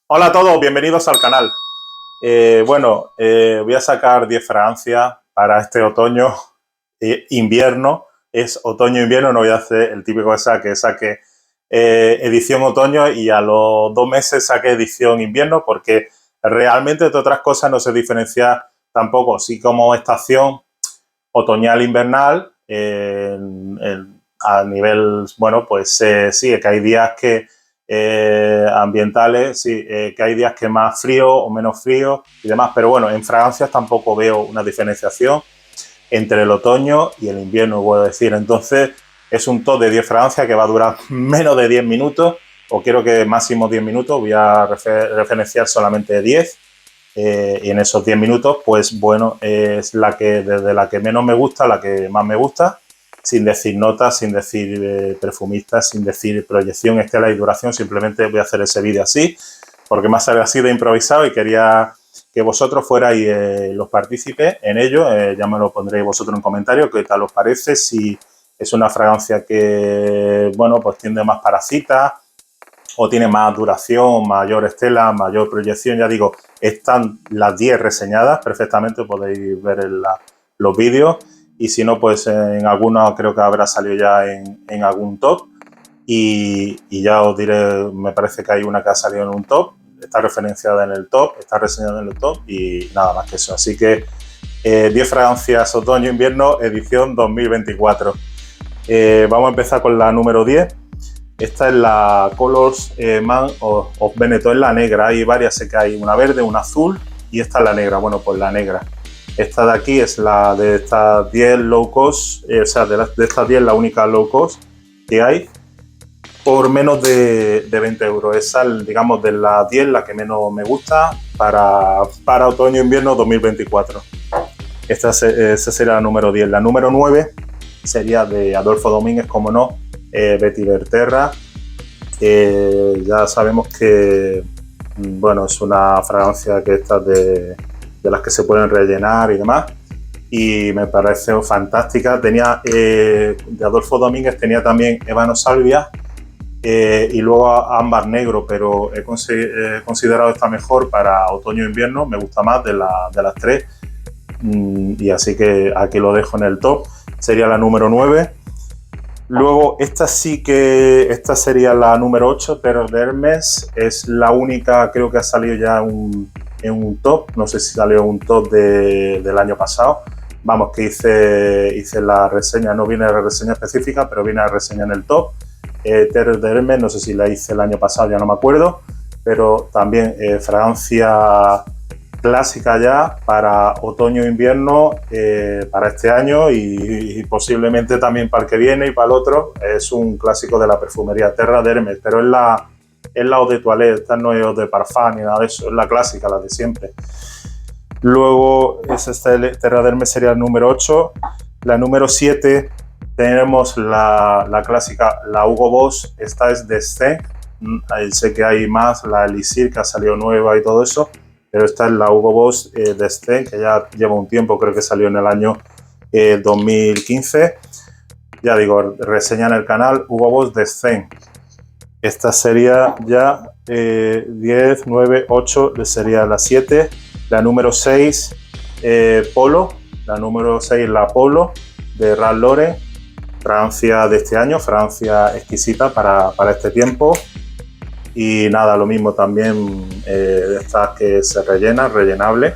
Hola a todos, bienvenidos al canal. Voy a sacar 10 fragancias para este otoño, invierno. Es otoño-invierno, no voy a hacer el típico que saque edición otoño y a los 2 meses saque edición invierno, porque realmente, entre otras cosas, no se diferencia tampoco, sí, como estación otoñal-invernal, a nivel, bueno, pues sí, que hay días que ambientales, sí, que hay días que más frío o menos frío y demás, pero bueno, en fragancias tampoco veo una diferenciación entre el otoño y el invierno, puedo decir. Entonces, es un top de 10 fragancias que va a durar menos de 10 minutos, o quiero que máximo 10 minutos, voy a referenciar solamente 10. Y en esos 10 minutos, pues bueno, es desde la que menos me gusta, la que más me gusta, sin decir notas, sin decir perfumistas, sin decir proyección, estela y duración. Simplemente voy a hacer ese vídeo así, porque me ha salido así de improvisado y quería que vosotros fuerais los partícipes en ello. Ya me lo pondréis vosotros en comentarios, qué tal os parece, si es una fragancia que, bueno, pues tiende más para citas, o tiene más duración, mayor estela, mayor proyección. Ya digo, están las 10 reseñadas perfectamente, podéis ver los vídeos, y si no, pues en algunos creo que habrá salido ya en algún top, y ya os diré, me parece que hay una que ha salido en un top, está referenciada en el top, está reseñada en el top, y nada más que eso. Así que 10 fragancias otoño-invierno edición 2024. Vamos a empezar con la número 10. Esta es la Colors Man of Benetton, es la negra. Hay varias, sé que hay una verde, una azul, y esta es la negra. Bueno, pues la negra. Esta de aquí es la de estas 10 low cost, o sea, de estas 10 la única low cost que hay, por menos de 20 euros. Esa, digamos, de las 10 la que menos me gusta para otoño-invierno 2024. Esa sería la número 10. La número 9 sería de Adolfo Domínguez, como no, Vetiver Terra. Ya sabemos que, bueno, es una fragancia que está de las que se pueden rellenar y demás, y me parece fantástica. Tenía de Adolfo Domínguez, tenía también Ébano Salvia y luego Ámbar Negro, pero he considerado esta mejor para otoño-invierno, me gusta más de las tres, y así que aquí lo dejo en el top. Sería la número 9. Luego, esta sería la número 8, Terre d'Hermes. Es la única, creo que ha salido ya en un top. No sé si salió un top del año pasado. Vamos, que hice la reseña, no viene la reseña específica, pero viene la reseña en el top. Terre d'Hermes, no sé si la hice el año pasado, ya no me acuerdo, pero también fragancia clásica ya para otoño-invierno, para este año y posiblemente también para el que viene y para el otro. Es un clásico de la perfumería, Terre d'Hermes, pero es la eau de toilette, esta no es eau de parfum ni nada de eso, es la clásica, la de siempre. Luego, Terre d'Hermes sería el número 8. La número 7 tenemos la clásica, la Hugo Boss. Esta es de Sting. Sé que hay más, la Elixir, que ha salido nueva y todo eso, pero esta es la Hugo Boss de Sting, que ya lleva un tiempo, creo que salió en el año 2015. Ya digo, reseña en el canal, Hugo Boss de Sting. Esta sería ya 10, 9, 8, sería la 7. La número 6, Polo. La número 6, la Polo, de Ralph Lauren. Francia de este año, Francia exquisita para este tiempo. Y nada, lo mismo también, de estas que se rellenan, rellenable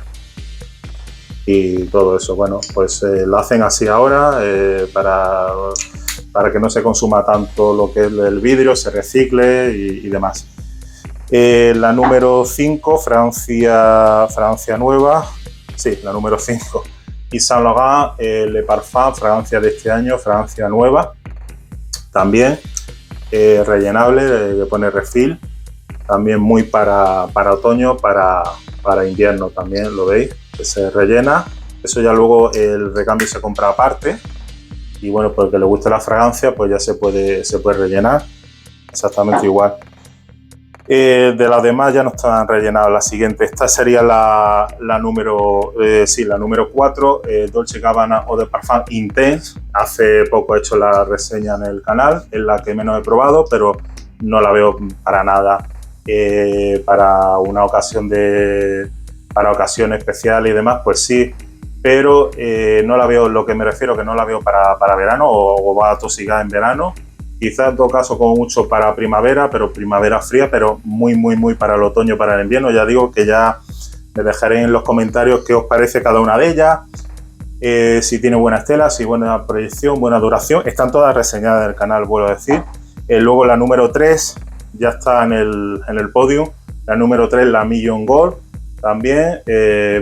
y todo eso. Bueno, pues lo hacen así ahora para que no se consuma tanto lo que es el vidrio, se recicle y demás. La número 5, Francia Nueva, sí, la número 5, Yves Saint Laurent, Le Parfum, fragancia de este año, Francia Nueva, también rellenable, le pone refill, también muy para otoño, para invierno también, lo veis, que se rellena. Eso ya luego el recambio se compra aparte, y bueno, pues el que le guste la fragancia, pues ya se puede rellenar exactamente igual. De las demás ya no están rellenadas. La siguiente, esta sería la número 4, Dolce & Gabbana Eau de Parfum Intense. Hace poco he hecho la reseña en el canal, es la que menos he probado, pero no la veo para nada para una ocasión para ocasiones especiales y demás, pues sí, pero no la veo, lo que me refiero, que no la veo para verano o va a tosigar en verano. Quizás en todo caso como mucho para primavera, pero primavera fría, pero muy para el otoño, para el invierno. Ya digo que ya me dejaré en los comentarios qué os parece cada una de ellas, si tiene buena estela, si buena proyección, buena duración. Están todas reseñadas en el canal, vuelvo a decir. Luego la número 3 ya está en el podium. La número 3, la Million Gold, también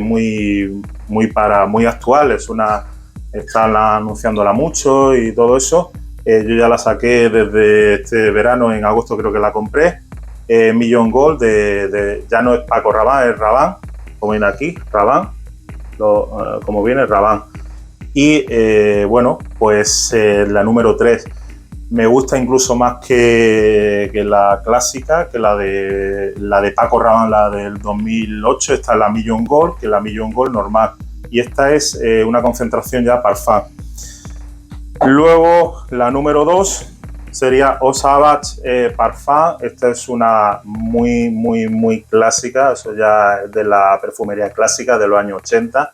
muy actual. Están anunciándola mucho y todo eso. Yo ya la saqué desde este verano, en agosto creo que la compré. Million Gold, ya no es Paco Rabanne, es Rabanne, como viene aquí, Rabanne, como viene Rabanne. Y bueno, pues la número 3 me gusta incluso más que la clásica, que la de Paco Rabanne, la del 2008. Esta es la Million Gold, que la Million Gold normal. Y esta es una concentración ya Parfum. Luego la número 2 sería Eau Sauvage Parfum. Esta es una muy clásica, eso ya es de la perfumería clásica de los años 80.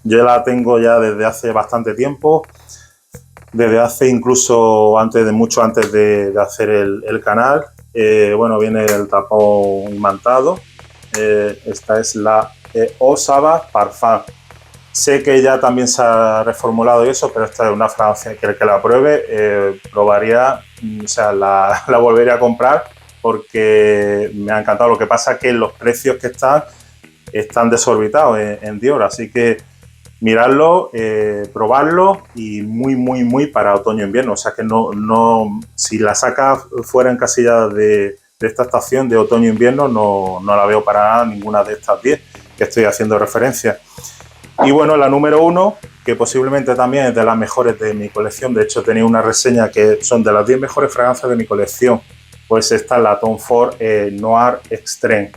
Yo la tengo ya desde hace bastante tiempo, desde hace incluso mucho antes de hacer el canal. Bueno, viene el tapón imantado. Esta es la Eau Sauvage Parfum. Sé que ya también se ha reformulado y eso, pero esta es una fragancia que el que la pruebe probaría, o sea, la volvería a comprar porque me ha encantado. Lo que pasa es que los precios que están desorbitados en Dior, así que miradlo, probarlo y muy para otoño-invierno. O sea que no si la sacas fuera encasillada de esta estación de otoño-invierno, no la veo para nada ninguna de estas 10 que estoy haciendo referencia. Y bueno, la número 1, que posiblemente también es de las mejores de mi colección. De hecho, tenía una reseña que son de las 10 mejores fragancias de mi colección. Pues esta es la Tom Ford Noir Extreme.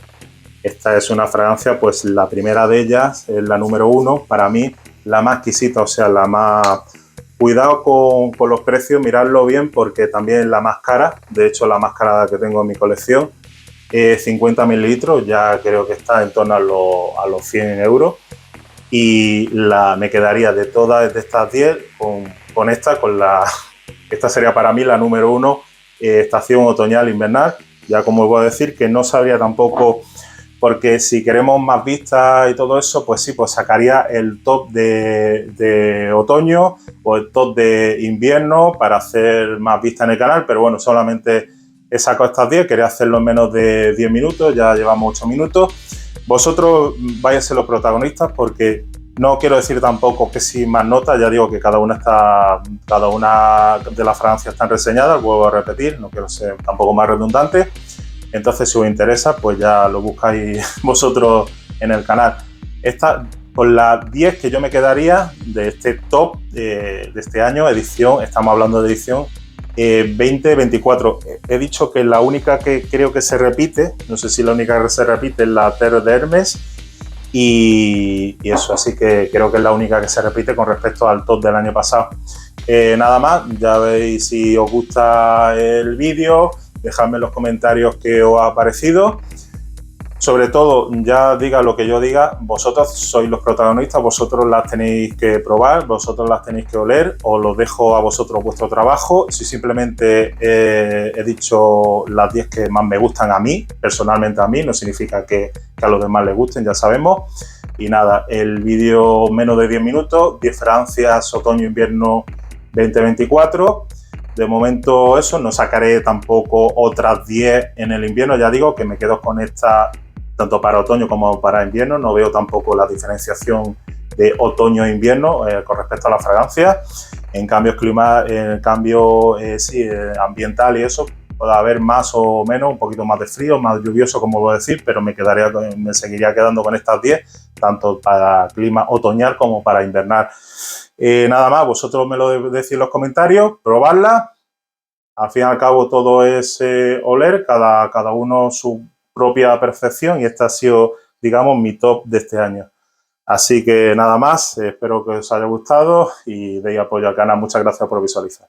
Esta es una fragancia, pues la primera de ellas, es la número 1, para mí la más exquisita, o sea, la más... Cuidado con los precios, miradlo bien porque también es la más cara. De hecho, la más cara que tengo en mi colección, 50 mililitros, ya creo que está en torno a los 100 euros. Y me quedaría de todas de estas 10 con esta, esta sería para mí la número 1, estación otoñal invernal. Ya como os voy a decir, que no sabría tampoco, porque si queremos más vistas y todo eso, pues sí, pues sacaría el top de otoño o el top de invierno para hacer más vistas en el canal, pero bueno, solamente he sacado estas 10, quería hacerlo en menos de 10 minutos, ya llevamos 8 minutos. Vosotros vais a ser los protagonistas porque no quiero decir tampoco que sin más notas, ya digo que cada una de las fragancias están reseñadas, vuelvo a repetir, no quiero ser tampoco más redundante. Entonces, si os interesa, pues ya lo buscáis vosotros en el canal. Con las 10 que yo me quedaría de este top de este año, edición, estamos hablando de edición 2024. He dicho que la única que creo que se repite, no sé si la única que se repite es la Terre de Hermes y eso, así que creo que es la única que se repite con respecto al top del año pasado. Nada más, ya veis si os gusta el vídeo, dejadme en los comentarios qué os ha parecido. Sobre todo, ya diga lo que yo diga, vosotros sois los protagonistas, vosotros las tenéis que probar, vosotros las tenéis que oler, os lo dejo a vosotros vuestro trabajo. Si simplemente he dicho las 10 que más me gustan a mí, personalmente a mí, no significa que a los demás les gusten, ya sabemos. Y nada, el vídeo menos de 10 minutos, 10 fragancias otoño-invierno 2024. De momento eso, no sacaré tampoco otras 10 en el invierno, ya digo que me quedo con esta tanto para otoño como para invierno. No veo tampoco la diferenciación de otoño e invierno con respecto a las fragancias. En cambio, ambiental y eso, puede haber más o menos, un poquito más de frío, más lluvioso, como voy a decir, pero me seguiría quedando con estas 10, tanto para clima otoñal como para invernal. Nada más, vosotros me lo decís en los comentarios, probadla. Al fin y al cabo todo es oler, cada uno su propia percepción, y este ha sido, digamos, mi top de este año. Así que nada más, espero que os haya gustado y deis apoyo al canal. Muchas gracias por visualizar.